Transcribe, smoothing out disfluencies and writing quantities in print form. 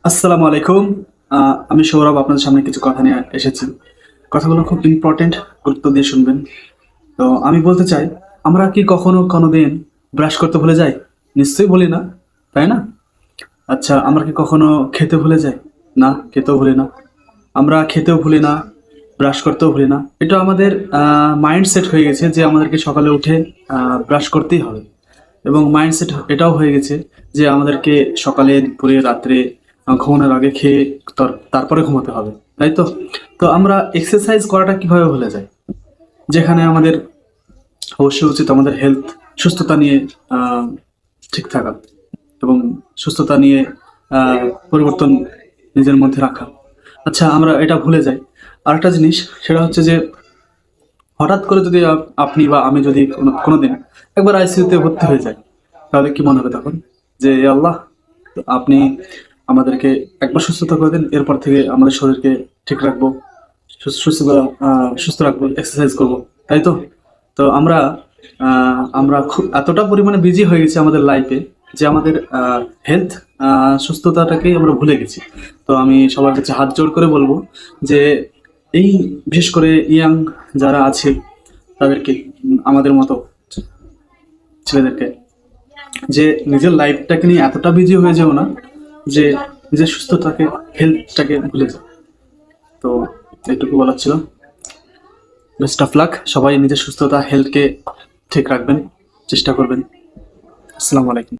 আসসালামু আলাইকুম। আমি সৌরভ আপনাদের সামনে কিছু কথা নিয়ে এসেছি। কথাগুলো খুব ইম্পর্টেন্ট, গুরুত্ব দিয়ে শুনবেন। তো আমি বলতে চাই, আমরা কি কখনো কোনোদিন ব্রাশ করতে ভুলে যাই? নিশ্চয়ই ভুলি না, তাই না? আচ্ছা, আমরা কি কখনো খেতে ভুলে যাই? না, খেতেও ভুলি না। আমরা খেতেও ভুলি না, ব্রাশ করতেও ভুলি না। এটা আমাদের মাইন্ডসেট হয়ে গেছে যে আমাদেরকে সকালে উঠে ব্রাশ করতেই হবে। এবং মাইন্ডসেট এটাও হয়ে গেছে যে আমাদেরকে সকালে, দুপুরে, রাত্রে ঘুমানোর আগে খেয়ে তারপরে ঘুমাতে হবে, তাই তো? তো আমরা এক্সারসাইজ করাটা কিভাবে ভুলে যাই? যেখানে আমাদের অবশ্যই উচিত আমাদের হেলথ, সুস্থতা নিয়ে আহ, ঠিক থাকা এবং সুস্থতা নিয়ে পরিবর্তন নিজের মধ্যে রাখা। আচ্ছা, আমরা এটা ভুলে যাই। আরেকটা জিনিস, সেটা হচ্ছে যে হঠাৎ করে যদি আপনি বা আমি যদি কোনোদিন একবার আইসিইউতে ভর্তি হয়ে যাই, তাহলে কি মনে হবে তখন? যে "এ আল্লাহ, তো আপনি আমাদেরকে একবার সুস্থতা করে দিন, এরপর থেকে আমাদের শরীরকে ঠিক রাখবো, সুস্থ রাখবো, এক্সারসাইজ করব", তাই তো? তো আমরা খুব এতটা পরিমাণে বিজি হয়ে গেছি আমাদের লাইফে যে আমাদের হেলথ, সুস্থতাটাকেই আমরা ভুলে গেছি। তো আমি সবার কাছে হাত জোড় করে বলবো যে এই বিশেষ করে ইয়াং যারা আছে তাদেরকে, আমাদের মতো ছেলেদেরকে, যে নিজের লাইফটাকে নিয়ে এতটা বিজি হয়ে যেও না যে নিজের সুস্থতাকে, হেলথটাকে ভুলে যাও। তো এইটুকু বলার ছিল। বেস্ট অফ লাক, সবাই নিজের সুস্থতা, হেলথকে ঠিক রাখবেন, চেষ্টা করবেন। আসসালামু আলাইকুম।